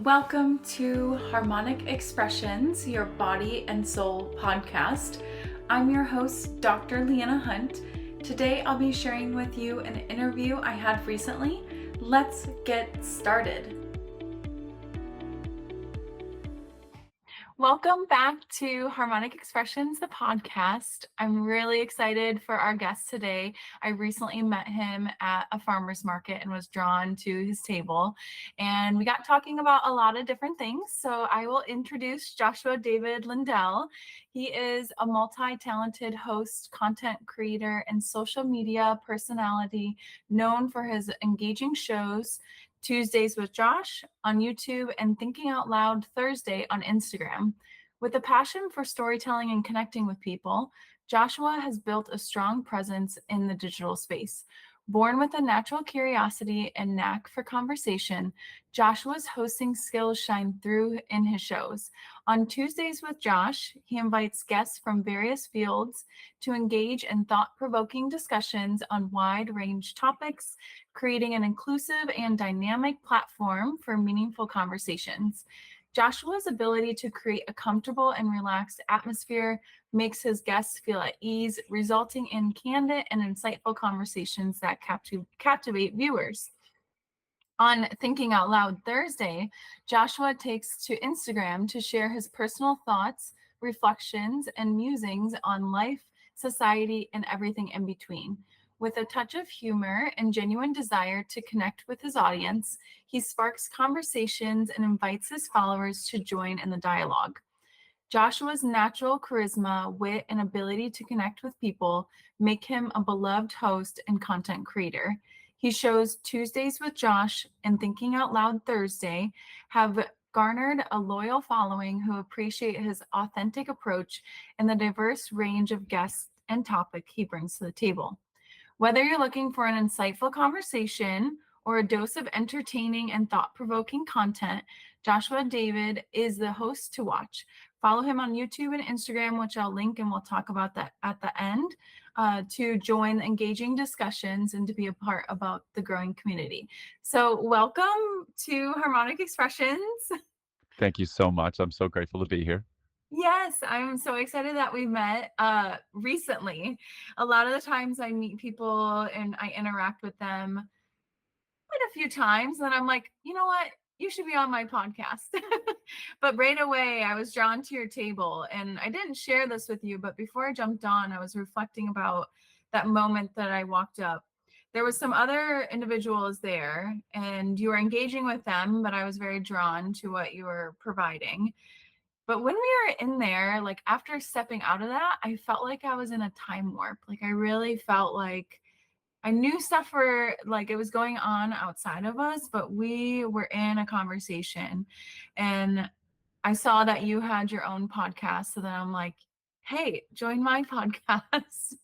Welcome to Harmonic Expressions, your body and soul podcast. I'm your host, Dr. Leanna Hunt. Today I'll be sharing with you an interview I had recently. Let's get started. Welcome back to Harmonic Expressions, the podcast. I'm really excited for our guest today. I recently met him at a farmer's market and was drawn to his table. And we got talking about a lot of different things. So I will introduce Joshua David Liddell. He is a multi-talented host, content creator, and social media personality known for his engaging shows, Tuesdays with Josh on YouTube and Thinking Out Loud Thursday on Instagram. With a passion for storytelling and connecting with people, Joshua has built a strong presence in the digital space. Born with a natural curiosity and knack for conversation, Joshua's hosting skills shine through in his shows. On Tuesdays with Josh, he invites guests from various fields to engage in thought-provoking discussions on wide-range topics, creating an inclusive and dynamic platform for meaningful conversations. Joshua's ability to create a comfortable and relaxed atmosphere makes his guests feel at ease, resulting in candid and insightful conversations that captivate viewers. On Thinking Out Loud Thursday, Joshua takes to Instagram to share his personal thoughts, reflections, and musings on life, society, and everything in between. With a touch of humor and genuine desire to connect with his audience, he sparks conversations and invites his followers to join in the dialogue. Joshua's natural charisma, wit, and ability to connect with people make him a beloved host and content creator. His shows Tuesdays with Josh and Thinking Out Loud Thursday have garnered a loyal following who appreciate his authentic approach and the diverse range of guests and topic he brings to the table. Whether you're looking for an insightful conversation or a dose of entertaining and thought-provoking content, Joshua David is the host to watch. Follow him on YouTube and Instagram, which I'll link and we'll talk about that at the end, to join engaging discussions and to be a part about the growing community. So welcome to Harmonic Expressions. Thank you so much. I'm so grateful to be here. Yes, I'm so excited that we met recently. A lot of the times I meet people and I interact with them quite a few times, and I'm like, you know what? You should be on my podcast. But right away, I was drawn to your table, and I didn't share this with you, but before I jumped on, I was reflecting about that moment that I walked up. There was some other individuals there, and you were engaging with them, but I was very drawn to what you were providing. But when we were in there, like after stepping out of that, I felt like I was in a time warp. Like I really felt like I knew stuff were like it was going on outside of us, but we were in a conversation. And I saw that you had your own podcast. So then I'm like, hey, join my podcast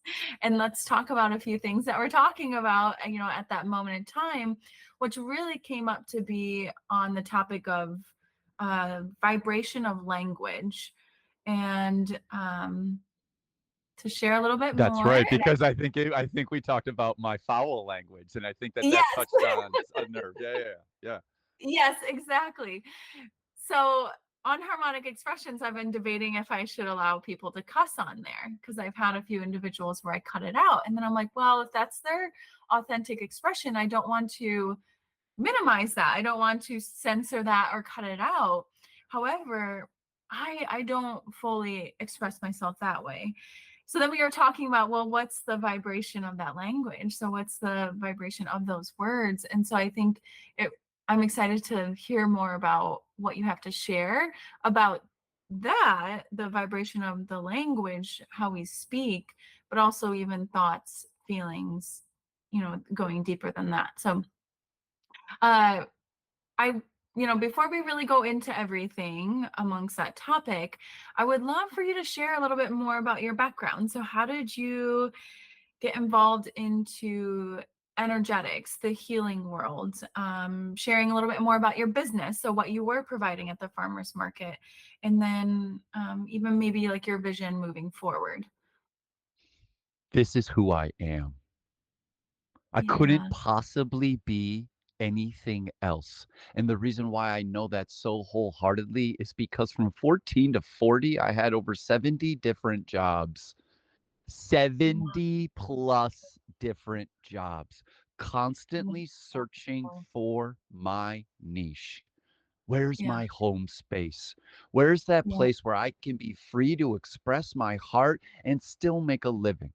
and let's talk about a few things that we're talking about, at that moment in time, which really came up to be on the topic of vibration of language, and to share a little bit That's more. right, because I think we talked about my foul language, and I think that Yes. touched on a nerve. Yeah. Yes, exactly. So on Harmonic Expressions, I've been debating if I should allow people to cuss on there, because I've had a few individuals where I cut it out, and then I'm like, well, if that's their authentic expression, I don't want to minimize that. I don't want to censor that or cut it out. However, I don't fully express myself that way. So then we were talking about, well, what's the vibration of that language? So what's the vibration of those words? And so I think I'm excited to hear more about what you have to share about that, the vibration of the language, how we speak, but also even thoughts, feelings, going deeper than that. So before we really go into everything amongst that topic, I would love for you to share a little bit more about your background. So how did you get involved into energetics, the healing world, sharing a little bit more about your business, so what you were providing at the farmer's market, and then even maybe like your vision moving forward. This is who I am. I couldn't possibly be anything else. And the reason why I know that so wholeheartedly is because from 14 to 40, I had over 70 different jobs. Wow. 70 plus different jobs, Mm, constantly searching wonderful. for my niche. Where's Yeah. my home space? Where's that Yeah. place where I can be free to express my heart and still make a living?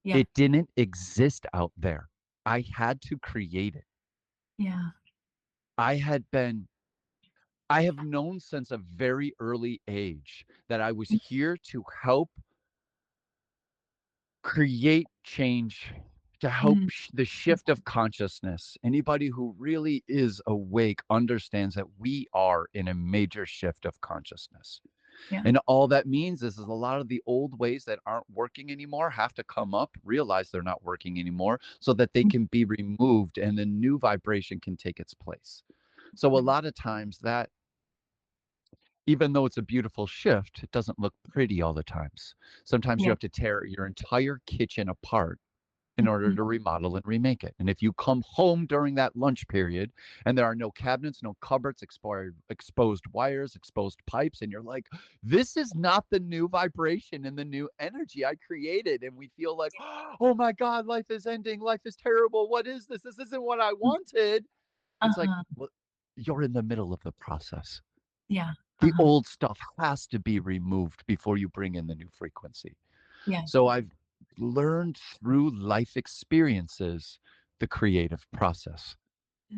Yeah. It didn't exist out there. I had to create it. Yeah. I had been, I have known since a very early age that I was here to help create change, to help Mm, the shift of consciousness. Anybody who really is awake understands that we are in a major shift of consciousness. yeah. And all that means is a lot of the old ways that aren't working anymore have to come up, realize they're not working anymore so that they Mm, can be removed and the new vibration can take its place. So a mhm. lot of times that, even though it's a beautiful shift, it doesn't look pretty all the times. Sometimes you Yeah. have to tear your entire kitchen apart in order Mhm. to remodel and remake it. And if you come home during that lunch period and there are no cabinets, no cupboards, exposed wires, exposed pipes, and you're like, this is not the new vibration and the new energy I created. And we feel like, oh my God, life is ending. Life is terrible. What is this? This isn't what I Mm. wanted. It's like, Uh-huh. well, you're in the middle of the process. Yeah. The Uh-huh. old stuff has to be removed before you bring in the new frequency. Yeah. So I've learned through life experiences the creative process.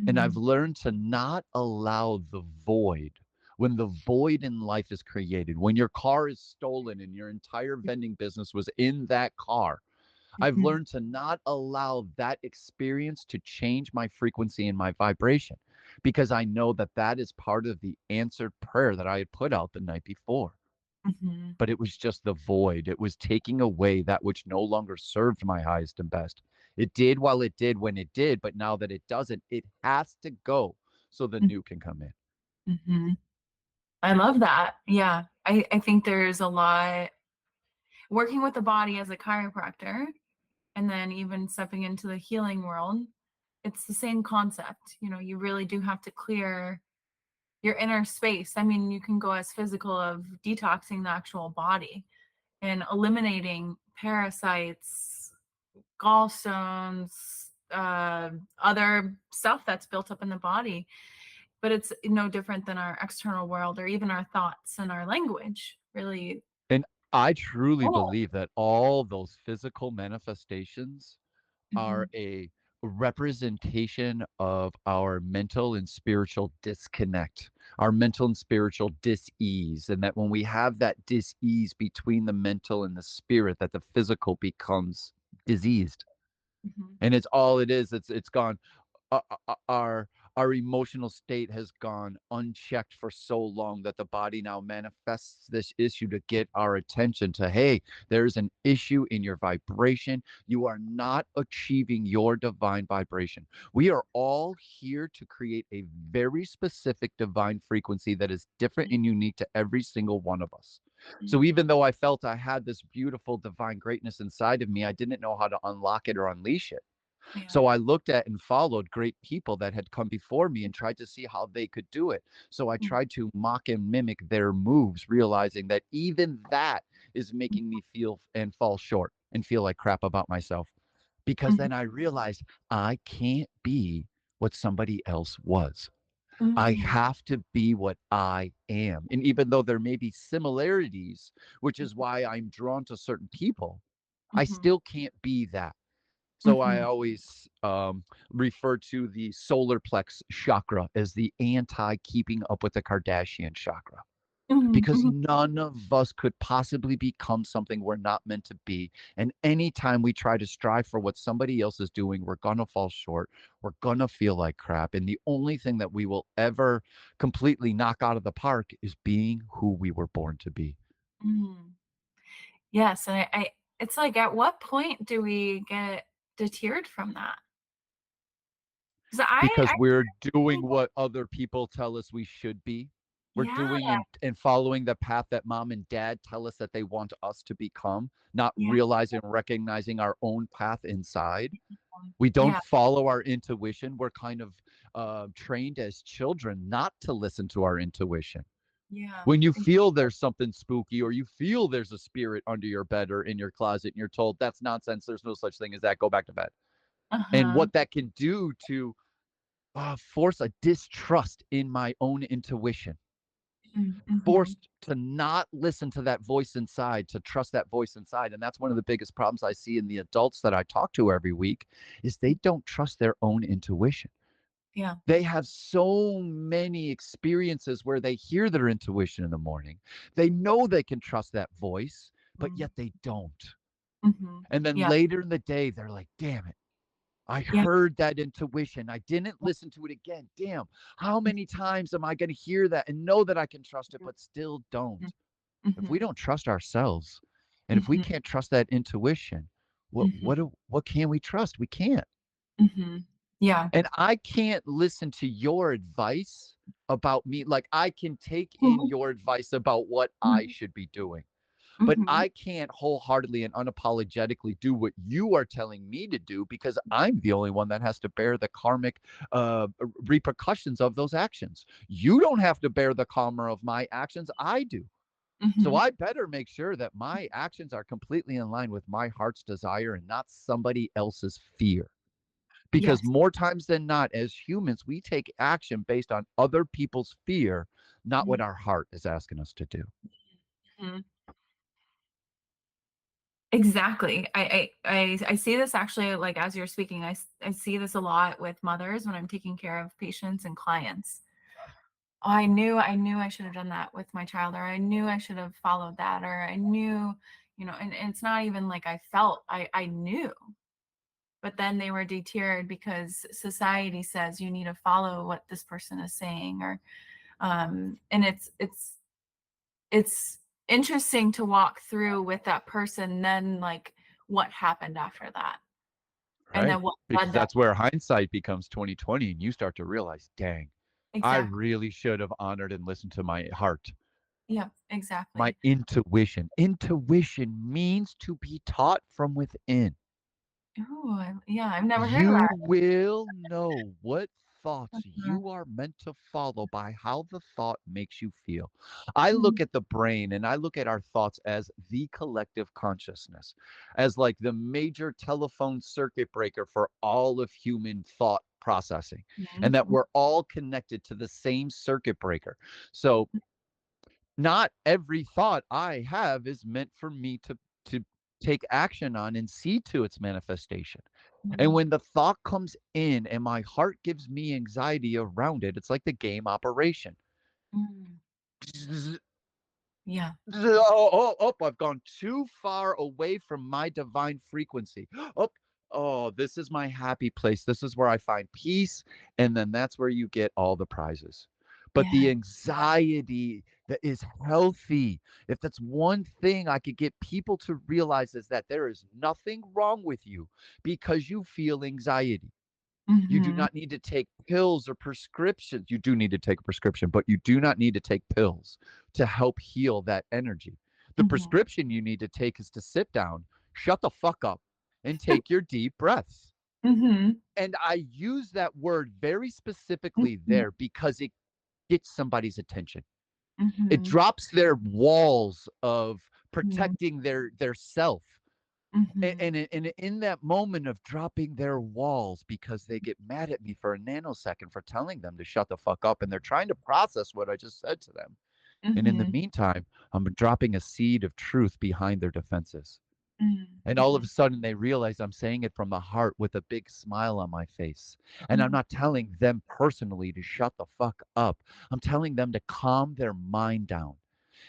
And I've Mm. learned to not allow the void. When the void in life is created, when your car is stolen and your entire vending business was in that car, I've Mhm. learned to not allow that experience to change my frequency and my vibration because I know that that is part of the answered prayer that I had put out the night before. Mhm. But it was just the void. It was taking away that which no longer served my highest and best. It did while it did when it did, but now that it doesn't, it has to go so the new can come in. Mhm. I love that. Yeah. I think there's a lot working with the body as a chiropractor and then even stepping into the healing world. It's the same concept. You know, you really do have to clear your inner space. I mean, you can go as physical of detoxing the actual body and eliminating parasites, gallstones, other stuff that's built up in the body. But it's no different than our external world or even our thoughts and our language. Really. And I truly Oh. believe that all those physical manifestations are Mhm. a representation of our mental and spiritual disconnect, our mental and spiritual dis-ease, and that when we have that dis-ease between the mental and the spirit, that the physical becomes diseased. Mhm. And it's all it is. It's gone. uh, our our emotional state has gone unchecked for so long that the body now manifests this issue to get our attention to, hey, there's an issue in your vibration. You are not achieving your divine vibration. We are all here to create a very specific divine frequency that is different and unique to every single one of us. So Mhm. even though I felt I had this beautiful divine greatness inside of me, I didn't know how to unlock it or unleash it. Yeah. So I looked at and followed great people that had come before me and tried to see how they could do it. So I Mhm. tried to mock and mimic their moves, realizing that even that is making me feel and fall short and feel like crap about myself. Because Mhm. then I realized I can't be what somebody else was. I Mhm. have to be what I am. And even though there may be similarities, which is why I'm drawn to certain people, I Mhm. still can't be that. So I Mhm. always refer to the solar plex chakra as the anti keeping up with the Kardashian chakra Mhm. because Mhm. none of us could possibly become something we're not meant to be. And anytime we try to strive for what somebody else is doing, we're going to fall short. We're going to feel like crap. And the only thing that we will ever completely knock out of the park is being who we were born to be. Mhm. Yes, and it's like, at what point do we get deterred from that? 'Cause Because I we're doing think what other people tell us we should be. We're yeah, doing and following the path that mom and dad tell us that they want us to become, not yeah, realizing and recognizing our own path inside. We don't Yeah. follow our intuition. We're kind of trained as children not to listen to our intuition. Yeah. When you feel there's something spooky, or you feel there's a spirit under your bed or in your closet, and you're told that's nonsense, there's no such thing as that, go back to bed. And Uh-huh. what that can do to force a distrust in my own intuition, Mm-hmm. forced to not listen to that voice inside, to trust that voice inside. And that's one of the biggest problems I see in the adults that I talk to every week, is they don't trust their own intuition. Yeah. They have so many experiences where they hear their intuition in the morning. They know they can trust that voice, but yet they don't. Mm-hmm. And then Yeah. later in the day, they're like, damn it, I Yeah. heard that intuition. I didn't listen to it again. Damn, how many times am I going to hear that and know that I can trust it, but still don't? If we Mm-hmm. don't trust ourselves, and if we Mm-hmm. can't trust that intuition, Mm-hmm. what can we trust? We can't. Mm-hmm. Yeah. And I can't listen to your advice about me. Like, I can take in Mm-hmm. your advice about what I should be doing, but Mm-hmm. I can't wholeheartedly and unapologetically do what you are telling me to do, because I'm the only one that has to bear the karmic repercussions of those actions. You don't have to bear the karma of my actions. I do. So Mm-hmm. I better make sure that my actions are completely in line with my heart's desire and not somebody else's fear. Because Yes. more times than not, as humans, we take action based on other people's fear, not what our heart is asking us to do. Mm-hmm. Exactly. I see this actually, like as you're speaking, I see this a lot with mothers when I'm taking care of patients and clients. Oh, I knew I should have done that with my child, or I knew I should have followed that, or I knew, and it's not even like I felt, I knew, but then they were deterred because society says you need to follow what this person is saying, or and it's interesting to walk through with that person, then like what happened after that, and Right. then what Because led them. that's where hindsight becomes 2020, and you start to realize, dang, I Exactly. really should have honored and listened to my heart, Yeah, my exactly. intuition. Intuition means to be taught from within. Oh, yeah, I've never heard of You that. will know what thoughts Uh-huh. you are meant to follow by how the thought makes you feel. I look Mm, at the brain and I look at our thoughts as the collective consciousness, as like the major telephone circuit breaker for all of human thought processing, and that mhm, we're all connected to the same circuit breaker. So, not every thought I have is meant for me to take action on and see to its manifestation. And mhm, when the thought comes in and my heart gives me anxiety around it, it's like the game operation. mm. Yeah. I've gone too far away from my divine frequency. Oh, oh, this is my happy place. This is where I find peace. And then that's where you get all the prizes. But Yeah. the anxiety that is healthy, if that's one thing I could get people to realize, is that there is nothing wrong with you because you feel anxiety. You do Mhm, not need to take pills or prescriptions. You do need to take a prescription, but you do not need to take pills to help heal that energy. The mhm, prescription you need to take is to sit down, shut the fuck up, and take your deep breaths. mhm, And I use that word very specifically mhm, there because it gets somebody's attention. It mhm, drops their walls of mhm, protecting their self. mhm. And in that moment of dropping their walls because they get mad at me for a nanosecond for telling them to shut the fuck up, and they're trying to process what I just said to them. And in the Mhm, meantime, I'm dropping a seed of truth behind their defenses. mhm, And all of a mhm, sudden, they realize I'm saying it from the heart with a big smile on my face. And I'm mhm, not telling them personally to shut the fuck up. I'm telling them to calm their mind down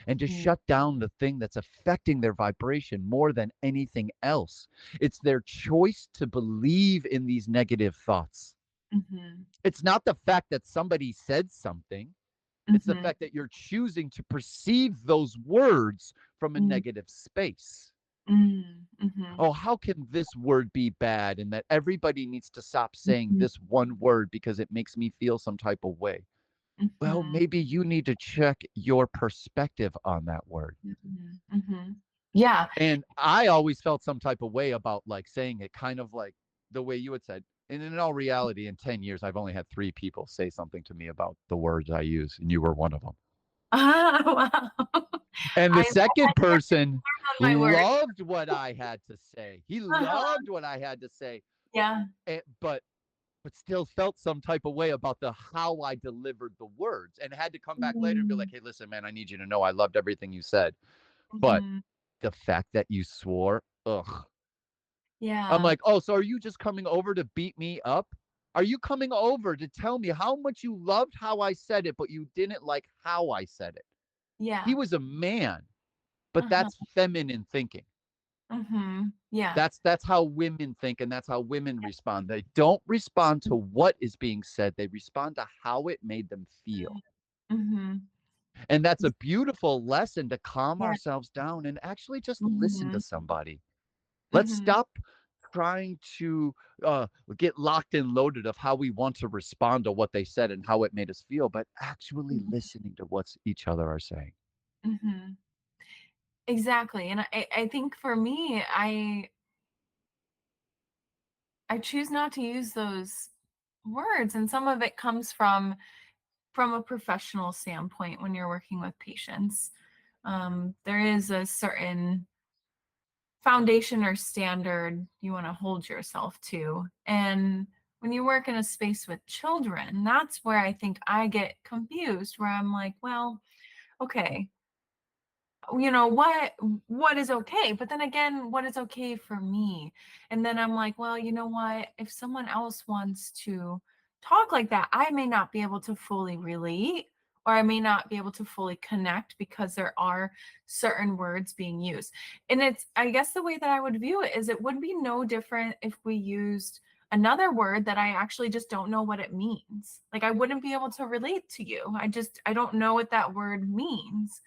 and to mhm, shut down the thing that's affecting their vibration more than anything else. It's their choice to believe in these negative thoughts. mhm, It's not the fact that somebody said something, it's the mhm, fact that you're choosing to perceive those words from a mhm, negative space. mhm, mhm, Oh, how can this word be bad? And that everybody needs to stop saying mhm, this one word because it makes me feel some type of way. Well, mhm, maybe you need to check your perspective on that word. mhm, mhm. Yeah. And I always felt some type of way about like saying it, kind of like the way you had said. And in all reality, in 10 years, I've only had 3 people say something to me about the words I use, and you were one of them. Ah, wow. And the I second person on my word. loved what I had to say. He Uh-huh. loved what I had to say, Yeah. but still felt some type of way about the how I delivered the words, and had to come back later and be like, Mhm. "Hey, listen, man, I need you to know I loved everything you said, but Mhm. the fact that you swore, ugh." I'm Yeah. like, "Oh, so are you just coming over to beat me up? Are you coming over to tell me how much you loved how I said it, but you didn't like how I said it?" He Yeah. was a man, but Uh-huh. that's feminine thinking. Yeah. That's how women think, and that's how women respond. They don't respond to what is being said, they respond to how it made them feel. Mhm. And that's a beautiful lesson to calm Yeah. ourselves down and actually just listen to Mhm. somebody. Let's Mhm. stop trying to get locked and loaded of how we want to respond to what they said and how it made us feel, but actually Mhm. listening to what each other are saying. Mhm. Exactly. And I think for me, I choose not to use those words, and some of it comes from a professional standpoint when you're working with patients. There is a certain foundation or standard you want to hold yourself to. And when you work in a space with children, that's where I think I get confused, where I'm like, well, okay, what is okay, but then again, what is okay for me? And then I'm like, well, you know what, if someone else wants to talk like that, I may not be able to fully relate, or I may not be able to fully connect because there are certain words being used. And it's, I guess the way that I would view it is it would be no different if we used another word that I actually just don't know what it means. Like I wouldn't be able to relate to you. I don't know what that word means.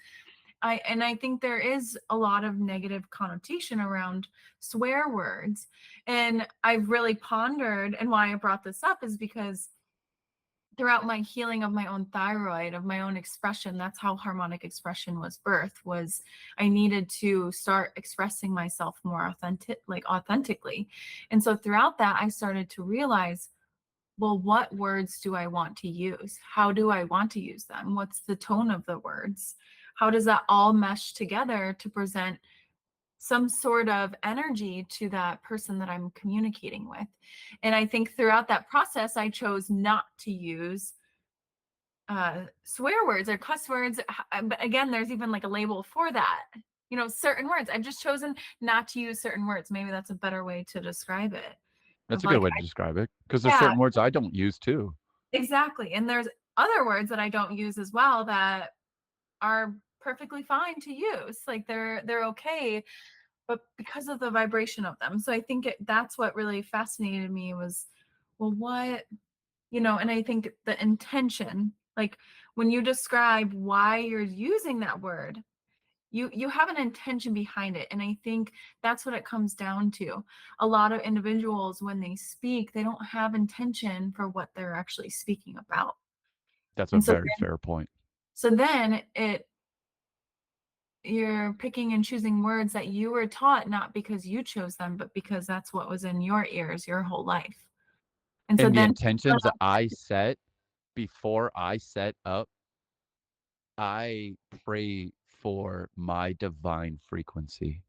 I think there is a lot of negative connotation around swear words. And I've really pondered, and why I brought this up is because throughout my healing of my own thyroid, of my own expression, that's how harmonic expression was birthed, was I needed to start expressing myself more authentically. And so throughout that, I started to realize, well, what words do I want to use? How do I want to use them? What's the tone of the words? How does that all mesh together to present some sort of energy to that person that I'm communicating with? And I think throughout that process, I chose not to use swear words or cuss words. But again, there's even like a label for that. Certain words. I've just chosen not to use certain words. Maybe that's a better way to describe it. That's Of a good like, way to describe it, because there's yeah, certain words I don't use too. exactly. And there's other words that I don't use as well that are perfectly fine to use. Like they're okay, but because of the vibration of them. So I think that's what really fascinated me was, well, and I think the intention, like when you describe why you're using that word, you have an intention behind it. And I think that's what it comes down to. A lot of individuals, when they speak, they don't have intention for what they're actually speaking about. That's a And so very fair point. then you're picking and choosing words that you were taught not because you chose them, but because that's what was in your ears your whole life. And so And the then intentions that I set before I set up, I pray for my divine frequency.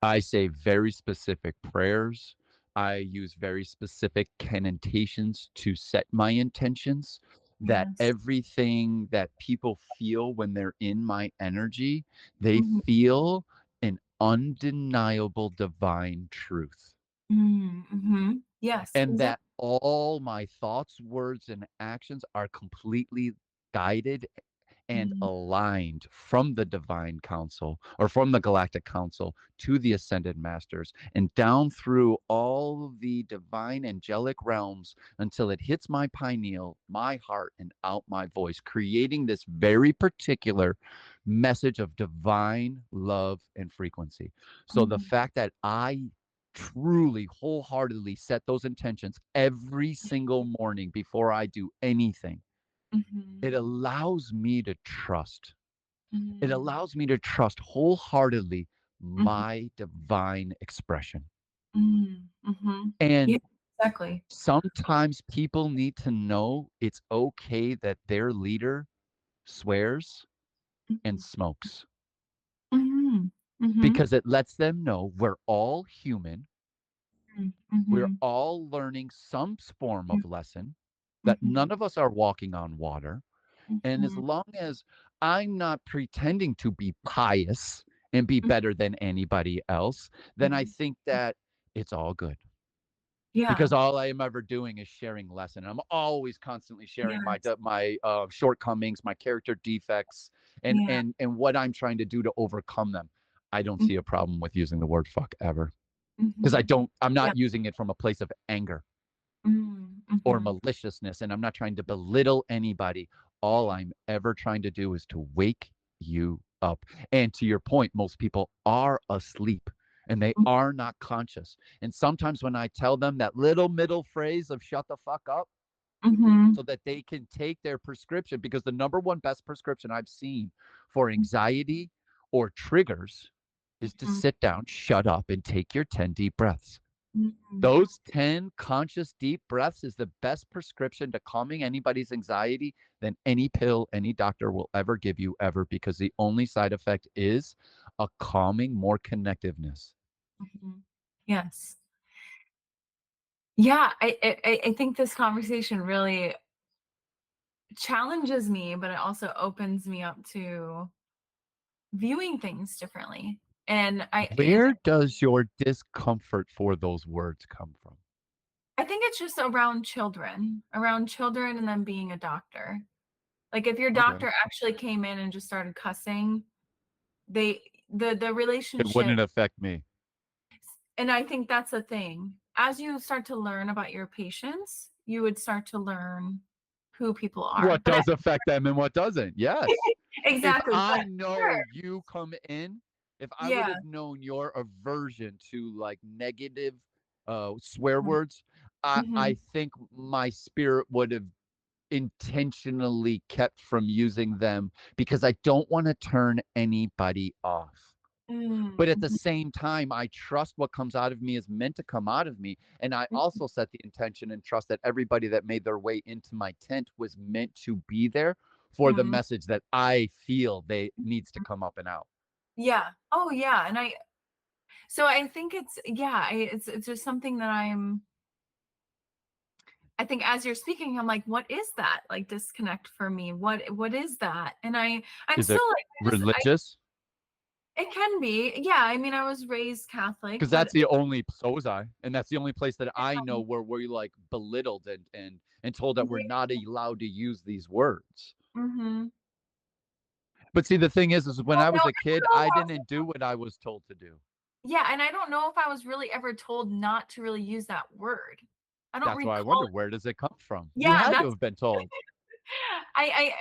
I say very specific prayers. I use very specific connotations to set my intentions, that yes. everything that people feel when they're in my energy, they Mhm. feel an undeniable divine truth. Mhm. Yes, And exactly. that all my thoughts, words, and actions are completely guided and Mhm. aligned from the divine council, or from the galactic council, to the ascended masters and down through all the divine angelic realms until it hits my pineal, my heart, and out my voice, creating this very particular message of divine love and frequency. So the Mhm. fact that I truly wholeheartedly set those intentions every single morning before I do anything, it Mhm. allows me to trust. It Mhm. allows me to trust wholeheartedly Mhm. my divine expression. Mhm. Mhm. Yeah, And Exactly. Sometimes people need to know it's okay that their leader swears and Mhm. smokes Mhm. Mhm. because it lets them know we're all human. We're Mhm. all learning some form of lesson, that none Mhm. of us are walking on water. And as Mhm. long as I'm not pretending to be pious and be Mhm. better than anybody else, then I Mhm. think that it's all good. Yeah. Because all I am ever doing is sharing lesson. I'm always constantly sharing Yes. my shortcomings, my character defects, and Yeah. what I'm trying to do to overcome them. I don't Mhm. see a problem with using the word fuck ever, because Mhm. I'm Yeah. not using it from a place of anger or Mhm. maliciousness, and I'm not trying to belittle anybody. All I'm ever trying to do is to wake you up. And to your point, most people are asleep and they are not conscious. And sometimes when I tell them that little middle phrase of shut the fuck up, Mhm. so that they can take their prescription, because the number one best prescription I've seen for anxiety or triggers is to Mhm. sit down, shut up, and take your 10 deep breaths. Mhm. Those 10 conscious deep breaths is the best prescription to calming anybody's anxiety than any pill any doctor will ever give you ever, because the only side effect is a calming, more connectiveness. Mhm. Yes. Yeah, I think this conversation really challenges me, but it also opens me up to viewing things differently. And Where does your discomfort for those words come from? I think it's just around children and then being a doctor. Like if your Okay. doctor actually came in and just started cussing, they the It relationship, wouldn't affect me. and I think that's the thing. As you start to learn about your patients, you would start to learn who people are. What But does affect them and what doesn't? Yes. If exactly, I but know sure. you come in, if I would Yeah. have known your aversion to like negative swear Mhm. words, I Mhm. think my spirit would have intentionally kept from using them, because I don't want to turn anybody off. Mm, But at the mhm, same time, I trust what comes out of me is meant to come out of me. And I mhm, also set the intention and trust that everybody that made their way into my tent was meant to be there for the mhm. message that I feel they needs to come up and out. Yeah. Oh, yeah, and I think it's yeah, it's just something that I think as you're speaking, I'm like, "What is that, like, disconnect for me? What is that?" And I'm Is it still like, I religious? it can be. Yeah, I mean, I was raised Catholic, Because that's but the only so was I, and that's the only place that I know where we're like belittled and told that we're yeah, not allowed to use these words. mhm. But see, the thing is when I was a I kid, don't know if I I was didn't do what I was told to do. yeah, and I don't know if I was really ever told not to really use that word. I don't That's why I recall wonder, where does it come from? You yeah, had to that's have been told. I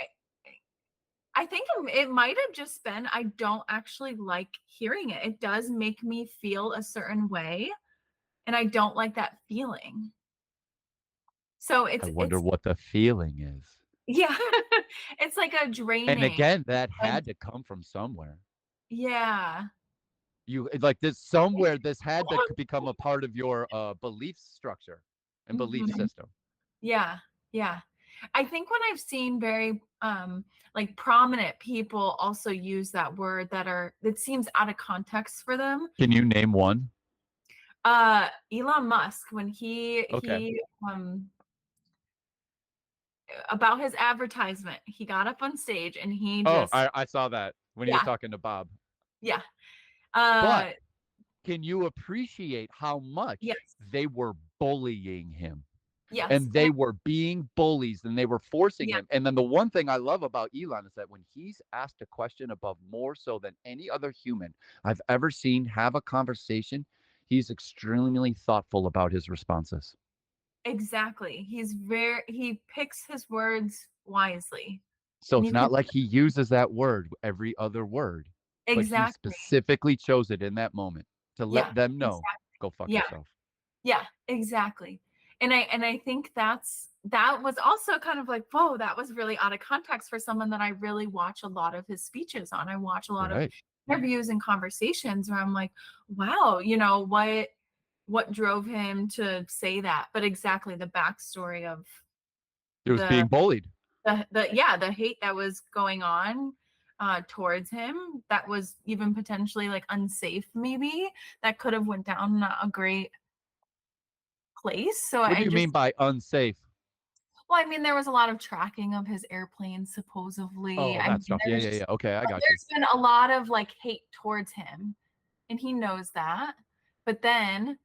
I think it might have just been I don't actually like hearing it. It does make me feel a certain way, and I don't like that feeling. So I wonder it's what the feeling is. yeah, it's like a And draining. again, that And had to come from somewhere. yeah. You like this somewhere, this had to become a part of your belief structure and belief Mhm. system. Yeah, yeah. I think when I've seen very, like, prominent people also use that word that seems out of context for them. Can you name one? Elon Musk, when Okay. about his advertisement. He got up on stage and he Oh, just I saw that when he was yeah, talking to Bob. yeah. But Uh, can you appreciate how much yes, they were bullying him? yes, And and they were being bullies and they were forcing yeah, him. And then the one thing I love about Elon is that when he's asked a question above more so than any other human I've ever seen have a conversation, he's extremely thoughtful about his responses. exactly. He picks his words wisely, So and it's you can not like he uses that word every other word, but he exactly. specifically chose it in that moment to let Yeah, them know, exactly. go fuck Yeah, yourself. yeah, exactly. And I think that was also kind of like, whoa, that was really out of context for someone that I really watch a lot of his speeches on. I watch a lot of Right. interviews and conversations where I'm like, wow, what drove him to say that, but exactly the backstory of It was the being bullied. the hate that was going on towards him, that was even potentially like unsafe, maybe that could have went down not a great place. So What do I you mean just, by unsafe? well, I mean, there was a lot of tracking of his airplanes supposedly. Oh, I that mean, stuff. Yeah, yeah, yeah. Okay, I got you. there's been a lot of like hate towards him, and he knows that. But then,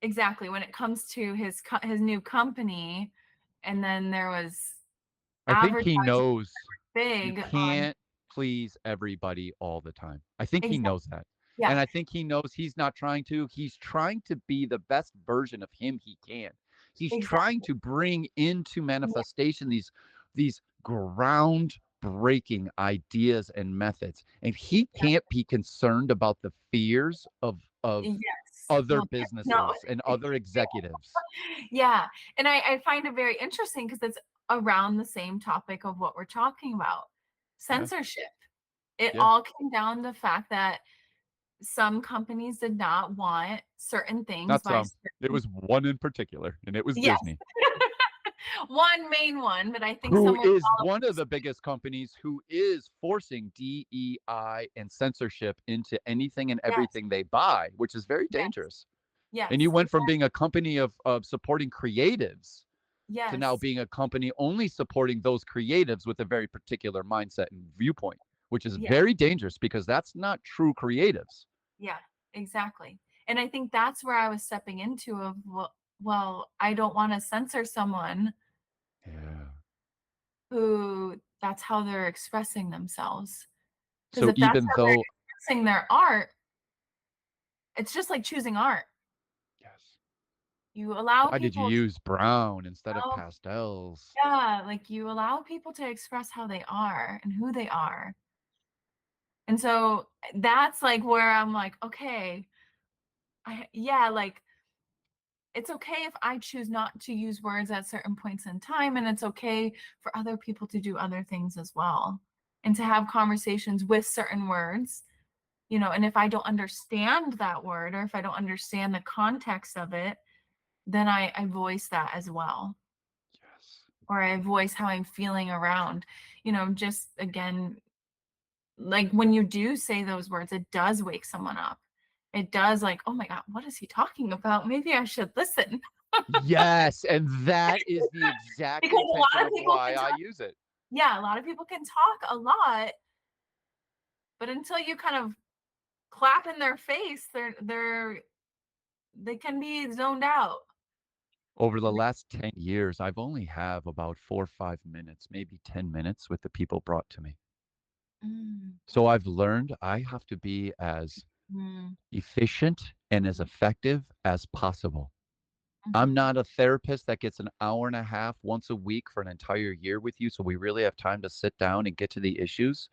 exactly when it comes to his new company, and then there was I think he advertising knows you big on, can't please everybody all the time. I think he exactly, knows that. yeah, And I think he knows he's not trying to. He's trying to be the best version of him he can. He's trying exactly, to bring into yeah, manifestation these groundbreaking ideas and methods. And he yeah, can't be concerned about the fears of yes, other no, businesses and other executives. yeah. And I find it very interesting because it's around the same topic of what we're talking about, Yeah. censorship. It Yeah. all came down to the fact that some companies did not want certain things Not by some. It certain, was one in particular, and it was yes, Disney, one main one, but I think who someone is followed. one of the biggest companies who is forcing DEI and censorship into anything and Yes, everything they buy, which is very yes, dangerous. And you yes, went from being a company of supporting creatives to now yes, being a company only supporting those creatives with a very particular mindset and viewpoint, which is yeah, very dangerous because that's not true creatives. yeah, exactly. And I think that's where I was stepping into of, well, I don't want to censor someone Yeah. who that's how they're expressing themselves. Because So if that's even how they're though, expressing their art, it's just like choosing art. yes, You allow why did you people to, use brown instead of oh, pastels? yeah, like you allow people to express how they are and who they are. And so that's like where I'm like, okay, yeah, like it's okay if I choose not to use words at certain points in time, and it's okay for other people to do other things as well, and to have conversations with certain words, and if I don't understand that word, or if I don't understand the context of it, then I voice that as well, Yes. or I voice how I'm feeling around, just again, like when you do say those words, it does wake someone up. It does, like, oh my God, what is he talking about? Maybe I should listen. Yes, and that is the exact Because a intention lot of of people why can I talk. use it. Yeah, a lot of people can talk a lot, but until you kind of clap in their face, they can be zoned out. Over the last 10 years, I've only have about 4 or 5 minutes, maybe 10 minutes with the people brought to me. Mm, So I've learned I have to be as mm, efficient and as effective as possible. I'm mhm, not a therapist that gets an hour and a half once a week for an entire year with you, so we really have time to sit down and get to the issues.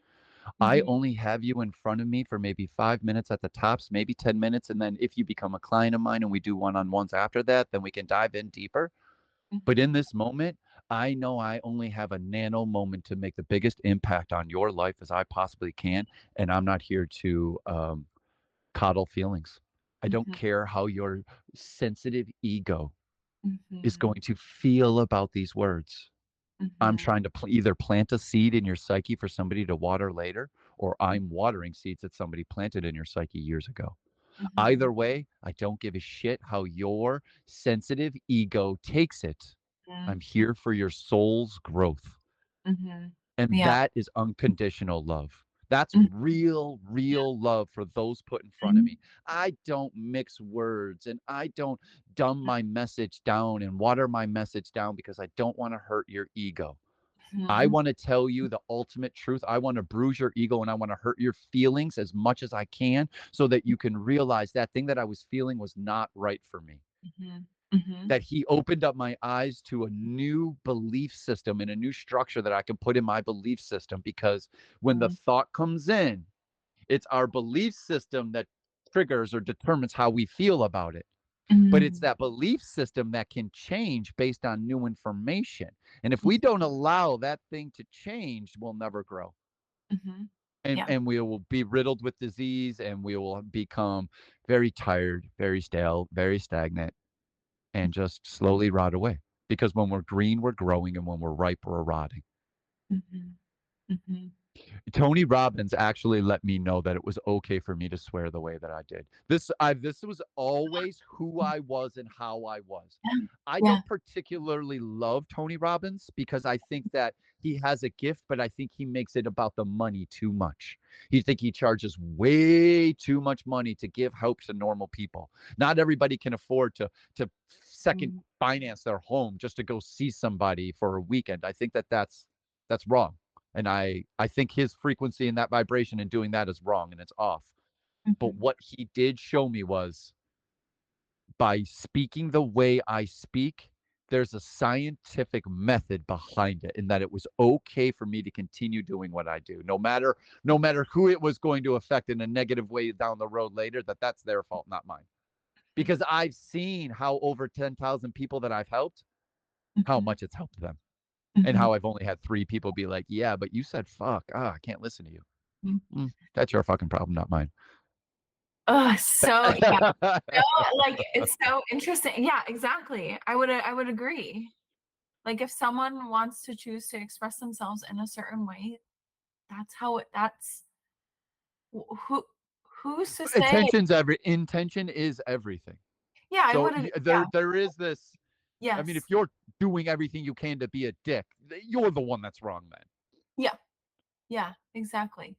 I mhm, only have you in front of me for maybe 5 minutes at the tops, maybe 10 minutes. And then if you become a client of mine and we do one on ones after that, then we can dive in deeper. But in mhm, this moment, I know I only have a nano moment to make the biggest impact on your life as I possibly can. And I'm not here to coddle feelings. I don't mhm, care how your sensitive ego is mhm, going to feel about these words. I'm mhm, trying to either plant a seed in your psyche for somebody to water later, or mhm, I'm watering seeds that somebody planted in your psyche years ago. mhm, Either way, I don't give a shit how your sensitive ego takes it. I'm here for your soul's growth. mhm. And Yeah. that is unconditional love. That's Mhm, real love for those put in front of me. I don't mix words and I don't dumb my message down and water my message down because I don't want to hurt your ego. I mhm, want to tell you the ultimate truth. I want to bruise your ego and I want to hurt your feelings as much as I can so that you can realize that thing that I was feeling was not right for me. mhm, mhm, That he opened up my eyes to a new belief system and a new structure that I can put in my belief system. Because when the mhm, thought comes in, it's our belief system that triggers or determines how we feel about it. But it's mhm, that belief system that can change based on new information. And if we mhm, don't allow that thing to change, we'll never grow. mhm. Yeah. and we will be riddled with disease, and we will become very tired, very stale, very stagnant, and just slowly rot away. Because when we're green, we're growing, and when we're ripe, we're rotting. Mhm. Mhm. Tony Robbins actually let me know that it was okay for me to swear the way that I did. This was always who I was and how I was. Yeah. I Yeah. don't particularly love Tony Robbins because I think that he has a gift, but I think he makes it about the money too much. You think he charges way too much money to give hope to normal people. Not everybody can afford to second Mm. finance their home just to go see somebody for a weekend. I think that that's wrong. And I think his frequency and that vibration and doing that is wrong and it's off. But Mhm. what he did show me was by speaking the way I speak, there's a scientific method behind it, and that it was okay for me to continue doing what I do, no matter who it was going to affect in a negative way down the road later. That's their fault, not mine. Because I've seen how over 10,000 people that I've helped, how Mhm. much it's helped them, and Mhm. how I've only had 3 people be like, "Yeah, but you said fuck. Ah, I can't listen to you." Mhm. That's your fucking problem, not mine. Oh, so yeah, so, like, it's so interesting. Yeah, exactly. I would agree. Like, if someone wants to choose to express themselves in a certain way, that's how it that's who who's to say. Intention is everything. Yeah, I So would ag yeah, there is this. I mean, if yes. you're doing everything you can to be a dick, you're the one that's wrong then. Yeah, yeah, exactly.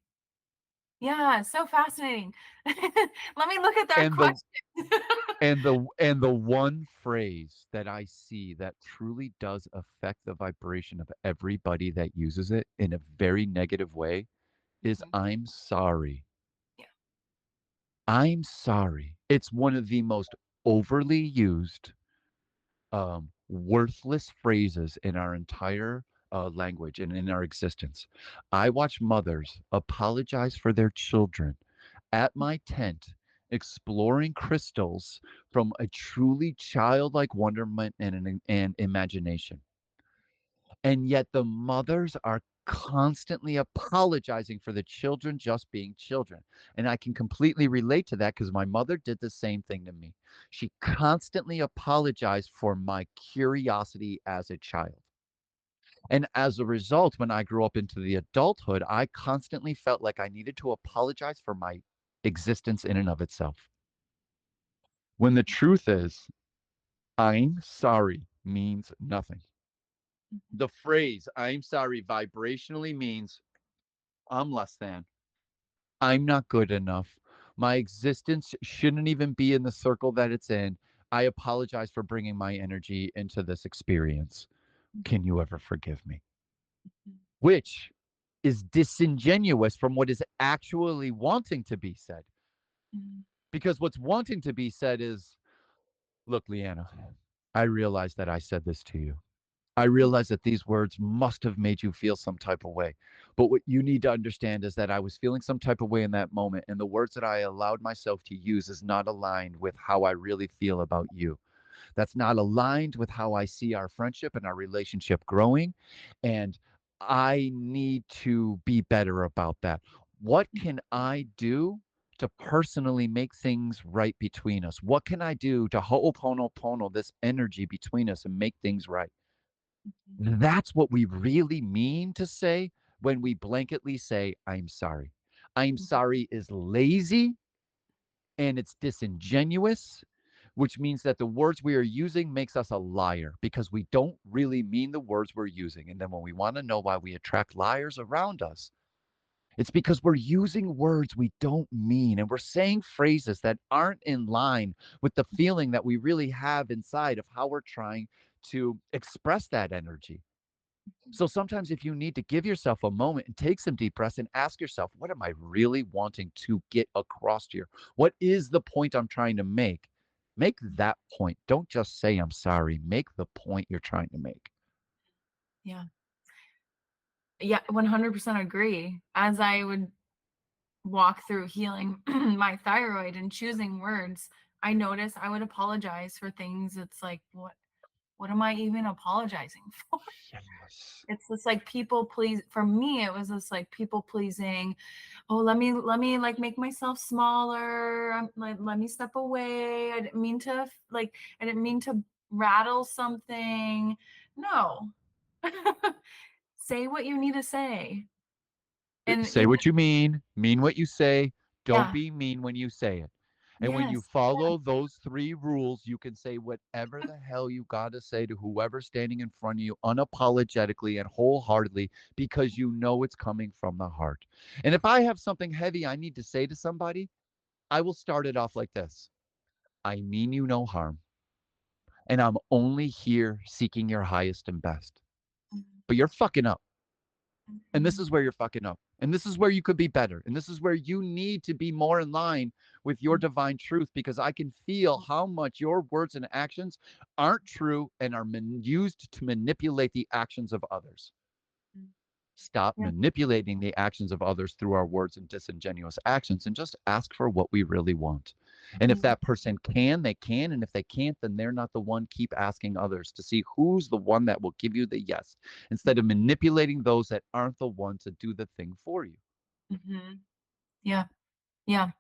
Yeah, so fascinating. Let me look at that And the question. and the one phrase that I see that truly does affect the vibration of everybody that uses it in a very negative way is Mhm. I'm sorry. Yeah. I'm sorry. It's one of the most overly used, worthless phrases in our entire language and in our existence. I watch mothers apologize for their children at my tent, exploring crystals from a truly childlike wonderment and imagination. And yet the mothers are constantly apologizing for the children just being children. And I can completely relate to that because my mother did the same thing to me. She constantly apologized for my curiosity as a child. And as a result, when I grew up into the adulthood, I constantly felt like I needed to apologize for my existence in and of itself. When the truth is, I'm sorry means nothing. Mhm. The phrase I'm sorry vibrationally means I'm less than. I'm not good enough. My existence shouldn't even be in the circle that it's in. I apologize for bringing my energy into this experience. Can you ever forgive me? Mhm. Which is disingenuous from what is actually wanting to be said. Mhm. Because what's wanting to be said is, look, Leanna, I realize that I said this to you. I realize that these words must have made you feel some type of way. But what you need to understand is that I was feeling some type of way in that moment. And the words that I allowed myself to use is not aligned with how I really feel about you. That's not aligned with how I see our friendship and our relationship growing. And I need to be better about that. What can I do to personally make things right between us? What can I do to ho'oponopono this energy between us and make things right? Mhm. That's what we really mean to say when we blanketly say, I'm sorry. I'm Mhm. sorry is lazy and it's disingenuous, which means that the words we are using makes us a liar because we don't really mean the words we're using. And then when we want to know why we attract liars around us, it's because we're using words we don't mean and we're saying phrases that aren't in line with the feeling that we really have inside of how we're trying to express that energy. So sometimes if you need to give yourself a moment and take some deep breaths and ask yourself, what am I really wanting to get across here? What is the point I'm trying to make? Make that point. Don't just say I'm sorry. Make the point you're trying to make. Yeah. Yeah, 100% agree. As I would walk through healing my thyroid and choosing words, I noticed I would apologize for things. It's like, what am I even apologizing for? Yes. It's just like people please. For me, it was just like people pleasing. Oh, let me like make myself smaller. Like, let me step away. I didn't mean to like I didn't mean to rattle something. No. Say what you need to say. And Say what you mean what you say. Don't yeah, be mean when you say it. And when you yes. follow those three rules, you can say whatever the hell you got to say to whoever's standing in front of you unapologetically and wholeheartedly because you know it's coming from the heart. And if I have something heavy I need to say to somebody, I will start it off like this: I mean you no harm, and I'm only here seeking your highest and best. Mhm, But you're fucking up. And this mhm, is where you're fucking up. And this is where you could be better. And this is where you need to be more in line with your divine truth because I can feel how much your words and actions aren't true and are used to manipulate the actions of others. mhm. Stop Yeah. manipulating the actions of others through our words and disingenuous actions and just ask for what we really want. And if Mhm, that person can, they can. And if they can't, then they're not the one. Keep asking others to see who's the one that will give you the yes instead of manipulating those that aren't the one to do the thing for you. mhm. Yeah. Yeah.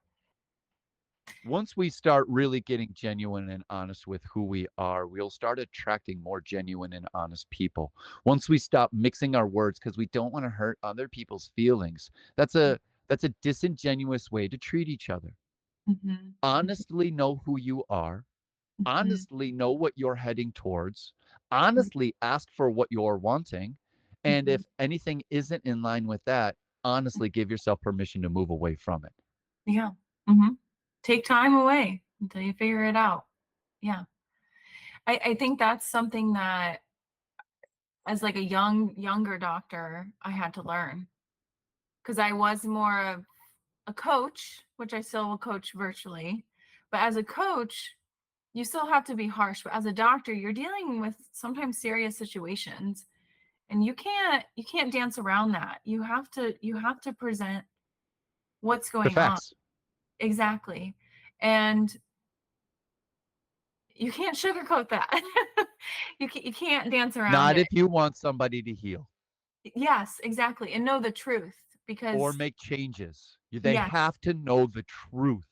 Once we start really getting genuine and honest with who we are, we'll start attracting more genuine and honest people. Once we stop mixing our words because we don't want to hurt other people's feelings, that's a disingenuous way to treat each other. Mhm, Honestly know who you are, mhm, honestly know what you're heading towards, mhm, honestly ask for what you're wanting, and mhm. if anything isn't in line with that, honestly give yourself permission to move away from it. Yeah. Mhm. Take time away until you figure it out. Yeah. I think that's something that as like a younger doctor, I had to learn because I was more of a coach, which I still will coach virtually. But as a coach, you still have to be harsh. But as a doctor, you're dealing with sometimes serious situations and you can't dance around that. You have to present what's The going on. facts. Exactly. And you can't sugarcoat that. You can't dance around Not it. if you want somebody to heal Yes, exactly. And know the truth or because make changes. They yes, have to know the truth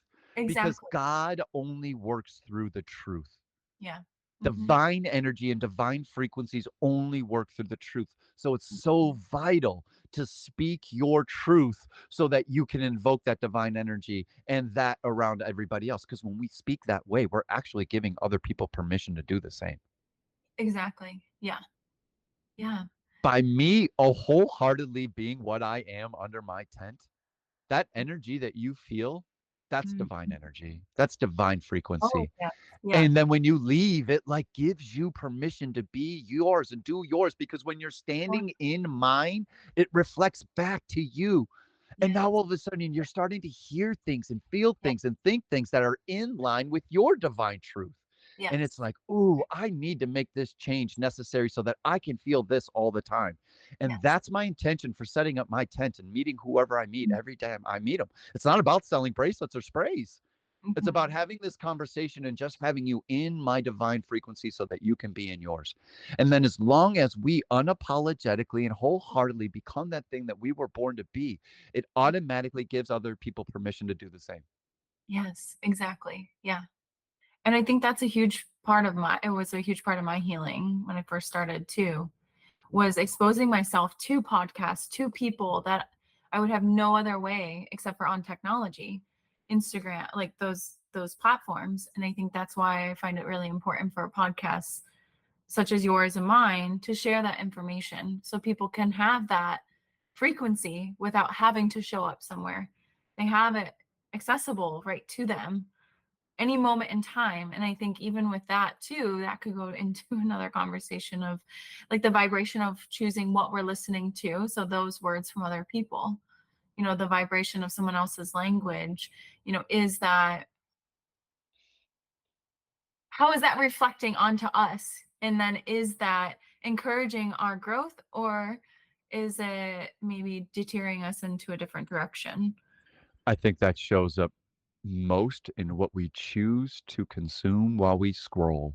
because exactly. God only works through the truth. Yeah. Hmm. Divine energy and divine frequencies only work through the truth. So it's so Hmm. vital to speak your truth so that you can invoke that divine energy and that around everybody else. Because when we speak that way, we're actually giving other people permission to do the same. Exactly. Yeah. Yeah. By me wholeheartedly being what I am under my tent, that energy that you feel, that's divine Mhm. energy. That's divine Oh, frequency. yes. Yes. And then when you leave, it like gives you permission to be yours and do yours because when you're Oh, standing in mine, it reflects back to you. And now yes. all of a sudden you're starting to hear things and feel Yeah. things and think things that are in line with your divine truth. And it's Yes. like, ooh, I need to make this change necessary so that I can feel this all the time. And Yes. that's my intention for setting up my tent and meeting whoever I meet Mhm. every time I meet them. It's not about selling bracelets or sprays. It's about Mhm. having this conversation and just having you in my divine frequency so that you can be in yours. And then, as long as we unapologetically and wholeheartedly become that thing that we were born to be, it automatically gives other people permission to do the same. Yes, exactly. Yeah. And I think that's a huge part of my it was a huge part of my healing when I first started too, was exposing myself to podcasts, to people that I would have no other way except for on technology, Instagram, like those platforms. And I think that's why I find it really important for podcasts such as yours and mine to share that information so people can have that frequency without having to show up somewhere. They have it accessible right to them any moment in time. And I think even with that too, that could go into another conversation of like the vibration of choosing what we're listening to. So those words from other people, the vibration of someone else's language, is that how is that reflecting onto us? And then is that encouraging our growth or is it maybe deterring us into a different direction? I think that shows up most in what we choose to consume while we scroll.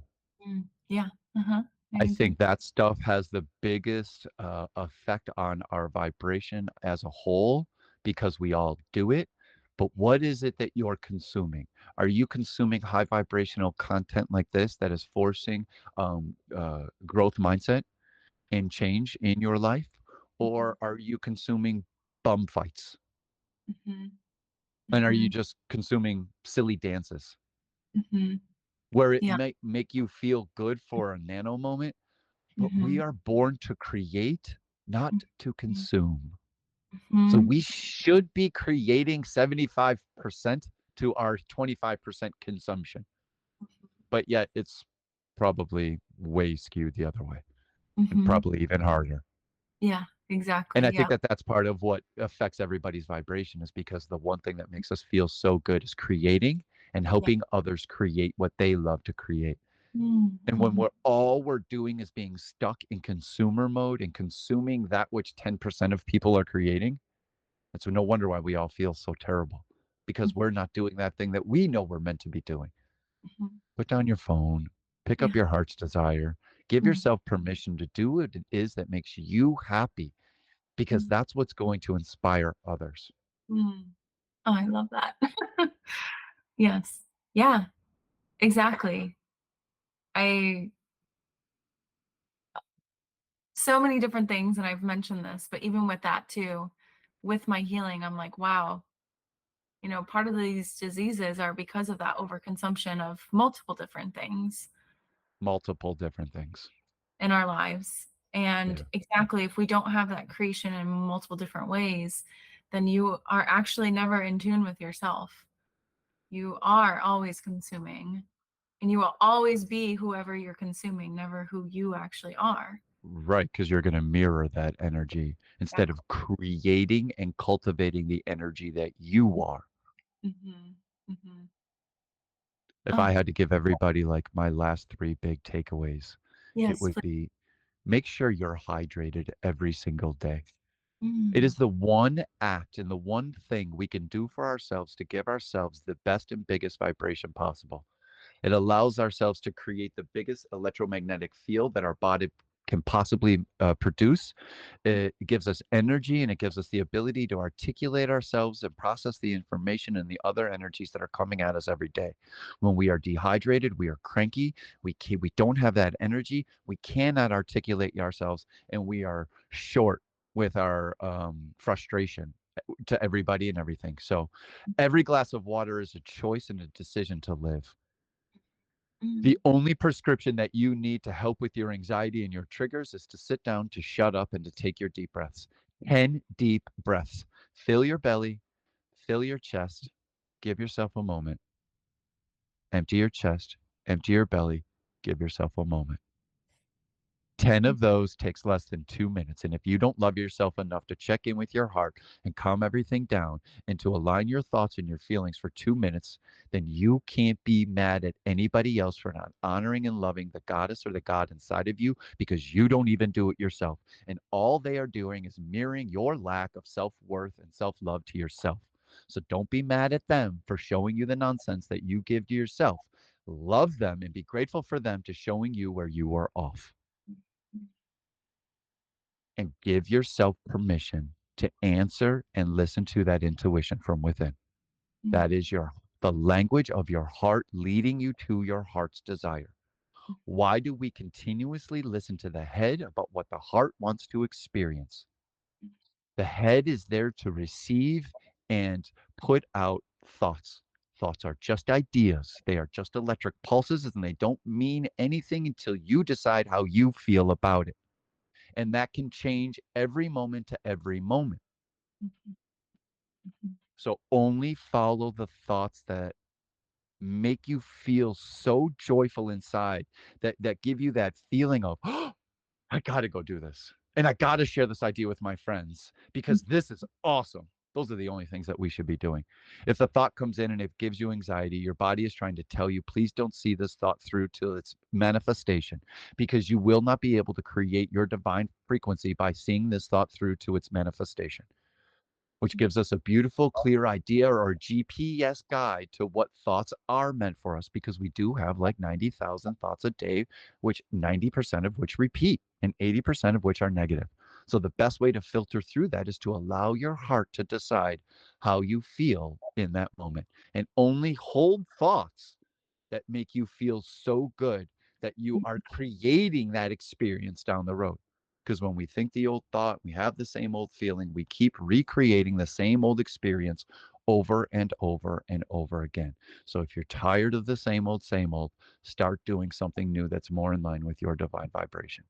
Yeah. Uh-huh. I agree. think that stuff has the biggest effect on our vibration as a whole because we all do it. But what is it that you're consuming? Are you consuming high vibrational content like this that is forcing growth mindset and change in your life? Mhm, Or are you consuming bum fights? mhm, And are you mhm, just consuming silly dances mhm. where it Yeah. may make you feel good for a nano moment? But we Mhm, are born to create, not to mhm, consume. So mhm, we should be creating 75% to our 25% consumption. But yet it's probably way skewed the other way and mhm. probably even harder. Yeah, And exactly. I Yeah. think that that's part of what affects everybody's vibration is because the one thing that makes us feel so good is creating and Yeah. helping others create what they love to create. Mm, And when mhm, we're doing is being stuck in consumer mode and consuming that which 10% of people are creating, and so no wonder why we all feel so terrible because we're not doing that thing that we know we're meant to be doing. mhm. Put down your phone, pick up Yeah. your heart's desire, give Mm, yourself permission to do what it is that makes you happy because mm, that's what's going to inspire others. mm. Oh, I love that. Yes. Yeah, exactly. I so many different things, and I've mentioned this, but even with that too, with my healing, I'm like, wow, part of these diseases are because of that overconsumption of multiple different things Multiple different things. in our lives. And Yeah. exactly, if we don't have that creation in multiple different ways, then you are actually never in tune with yourself. You are always consuming, and you will always be whoever you're consuming, never who you actually are. Right, because you're going to mirror that energy instead of Exactly. creating and cultivating the energy that you are. Mhm. Mhm. If Oh, I had to give everybody like my last three big takeaways, it yes, would please. be make sure you're hydrated every single day. It Mm, is the one act and the one thing we can do for ourselves to give ourselves the best and biggest vibration possible. It allows ourselves to create the biggest electromagnetic field that our body can possibly produce. It gives us energy and it gives us the ability to articulate ourselves and process the information and the other energies that are coming at us every day. When we are dehydrated, we are cranky. We don't have that energy. We cannot articulate ourselves, and we are short with our frustration to everybody and everything. So, every glass of water is a choice and a decision to live. The mm, only prescription that you need to help with your anxiety and your triggers is to sit down, to shut up, and to take your deep breaths. 10 deep breaths. Fill your belly, fill your chest, give yourself a moment. Empty your chest, empty your belly, give yourself a moment. 10 mm, of those takes less than 2 minutes. And if you don't love yourself enough to check in with your heart and calm everything down and to align your thoughts and your feelings for 2 minutes, then you can't be mad at anybody else for not honoring and loving the goddess or the god inside of you because you don't even do it yourself. And all they are doing is mirroring your lack of self worth and self love to yourself. So don't be mad at them for showing you the nonsense that you give to yourself. Love them and be grateful for them to showing you where you are off, mm, and give yourself permission to answer and listen to that intuition from within. That mm, is the language of your heart leading you to your heart's desire. Why do we continuously listen to the head about what the heart wants to experience? The head is there to receive and put out thoughts. Thoughts are just ideas. They are just electric pulses and they don't mean anything until you decide how you feel about it. And that can change every moment to every moment. mhm, mhm, So only follow the thoughts that make you feel so joyful inside, that give you that feeling of, oh, I got to go do this. And I got to share this idea with my friends mm, because this is awesome. Those are the only things that we should be doing. If the thought comes in and it gives you anxiety, your body is trying to tell you, please don't see this thought through to its manifestation because you will not be able to create your divine frequency by seeing this thought through to its manifestation. which gives us a beautiful, clear idea or a GPS guide to what thoughts are meant for us, because we do have like 90,000 thoughts a day, which 90% of which repeat and 80% of which are negative. So the best way to filter through that is to allow your heart to decide how you feel in that moment, and only hold thoughts that make you feel so good that you are creating that experience down the road. Because when we think the old thought, we have the same old feeling, we keep recreating the same old experience over and over and over again. So if you're tired of the same old, start doing something new that's more in line with your divine vibration.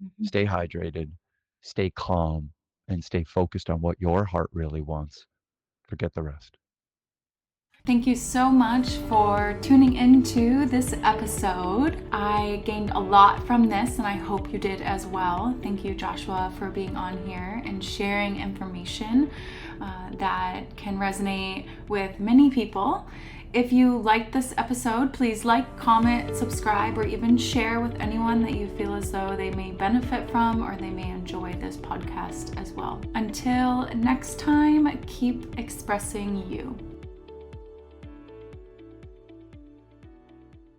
Mhm. Stay hydrated, stay calm, and stay focused on what your heart really wants. Forget the rest. Thank you so much for tuning into this episode. I gained a lot from this, and I hope you did as well. Thank you, Joshua, for being on here and sharing information that can resonate with many people. If you liked this episode, please like, comment, subscribe, or even share with anyone that you feel as though they may benefit from or they may enjoy this podcast as well. Until next time, keep expressing you.